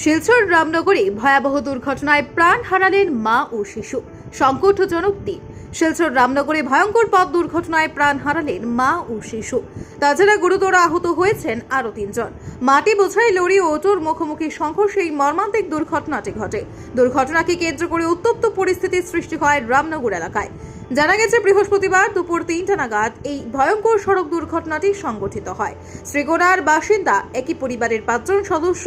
শিলচর রামনগরে ভয়াবহ দুর্ঘটনায় প্রাণ হারালেন মা ও শিশু। সংকটজনক দিন। শিলচর রামনগরে ভয়ঙ্কর পথ দুর্ঘটনায় প্রাণ হারালেন মা ও শিশু। তাছাড়া গুরুতর আহত হয়েছেন আরও 3 জন। মাটি বোঝাই লরি ও অটোর মুখোমুখি সংঘর্ষে এই মর্মান্তিক দুর্ঘটনাটি ঘটে। দুর্ঘটনাকে কেন্দ্র করে উত্তপ্ত পরিস্থিতির সৃষ্টি হয় রামনগর এলাকায়। জানা গেছে বৃহস্পতিবার দুপুর 3টা নাগাদ এই ভয়ঙ্কর সড়ক দুর্ঘটনাটি সংঘটিত হয়। শ্রীগোড়ার বাসিন্দা একই পরিবারের 5 জন সদস্য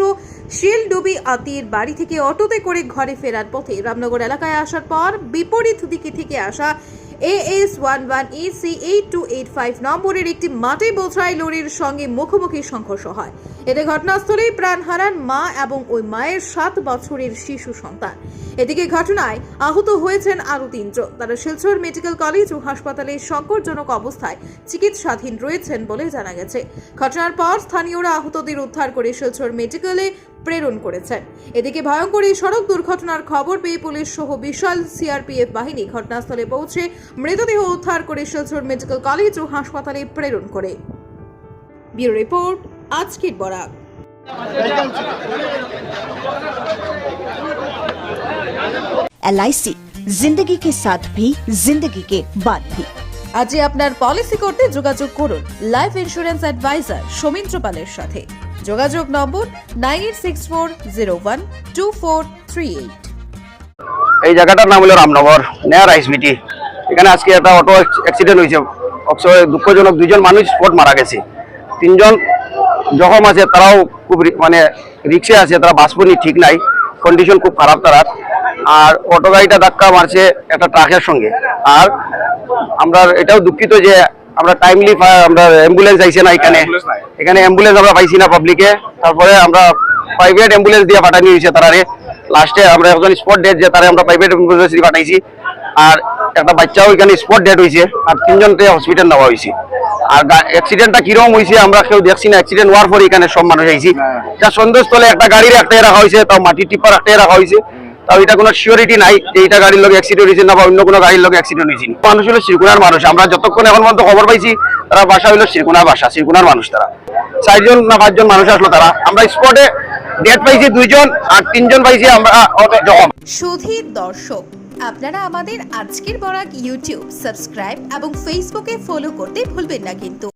শিলডুবি আতির বাড়ি থেকে অটোতে করে ঘরে ফেরার পথে রামনগর এলাকায় আসার পর বিপরীত দিকে থেকে আসা AS11EC 8285 নম্বরের একটি মাটি বোঝাই লরির সঙ্গে মুখোমুখি সংঘর্ষ হয়। এতে ঘটনাস্থলেই প্রাণ হারান মা এবং ওই মায়ের 7 বছরের শিশু সন্তান। এদিকে ঘটনায় আহত হয়েছেন আরও 3 জন। তারা শিলচর মেডিকেল কলেজ ও হাসপাতালে সংকটজনক অবস্থায় চিকিৎসাধীন রয়েছেন বলে জানা গেছে। ঘটনার পর স্থানীয়রা আহতদের উদ্ধার করে শিলচর মেডিকেলে প্রেরণ করেছেন। এদিকে ভয়ঙ্কর এই সড়ক দুর্ঘটনার খবর পেয়ে পুলিশ সহ বিশাল সিআরপিএফ বাহিনী ঘটনাস্থলে পৌঁছে মৃতদেহ উদ্ধার করে শিলচর মেডিকেল কলেজ ও হাসপাতালে প্রেরণ করে। ব্যুরো রিপোর্ট, আজকের বরাক। LIC जिंदगी के साथ भी जिंदगी के बाद भी। আজই আপনার পলিসি করতে যোগাযোগ করুন লাইফ ইন্স্যুরেন্স অ্যাডভাইজার সৌমিত্র পালের সাথে। যোগাযোগ নম্বর 9864012438। এই জায়গাটার নাম হলো রামনগর নেয়ার আইসবিটি। এখানে আজকে একটা অটো অ্যাক্সিডেন্ট হয়েছে। অবশ্যই দুঃখজনক 2 জন মানুষ স্পট মারা গেছে। 3 জন জখম আছে, তারাও খুব রিক্সে আছে, তারা বাসপনি ঠিক নাই, কন্ডিশন খুব খারাপ তারা। আর অটো গাড়িটা ধাক্কা মারছে একটা ট্রাকের সঙ্গে। আর আমরা এটাও দুঃখিত যে আমরা টাইমলি আমরা অ্যাম্বুলেন্স আইছে না এখানে অ্যাম্বুলেন্স আমরা পাইছি না পাবলিকে। তারপরে আমরা প্রাইভেট অ্যাম্বুলেন্স দিয়ে পাঠানো হয়েছে তারারে। লাস্টে আমরা একজন স্পট ডেট যে তারা আমরা প্রাইভেট অ্যাম্বুলেন্স দিয়ে পাঠাইছি। আর একটা বাচ্চাও এখানে স্পট ডেট হয়েছে। আর 3 জনকে হসপিটাল নেওয়া হয়েছে। আর অ্যাক্সিডেন্টটা কিরকম হয়েছে আমরা কেউ দেখছি না। অ্যাক্সিডেন্ট হওয়ার পরে এখানে সব মানুষ আইছি। যা সন্দেহস্থলে একটা গাড়ির একটাই রাখা হয়েছে, তাও মাটি টিপার একটাই রাখা হয়েছে। তাও এটা কোনো সিওরিটি নাই যে এটা গাড়ির লোক অ্যাক্সিডেন্ট হয়েছে না বা অন্য কোনো গাড়ির লোক অ্যাক্সিডেন্ট হয়েছে। মানুষ হলো শ্রীকুনার মানুষ। আমরা যতক্ষণ এখন পর্যন্ত খবর পাইছি তারা বাসা হলো শ্রীকুনার বাসা, শ্রীকুনার মানুষ। তারা 4 জন না 5 জন মানুষ আসলো। তারা আমরা স্পটে ডেট পাইছি 2 জন আর 3 জন পাইছি আমরা জখম। সুধীর দর্শক, আপনারা আমাদের আজকের বরাক ইউটিউব সাবস্ক্রাইব এবং ফেসবুকে ফলো করতে ভুলবেন না কিন্তু।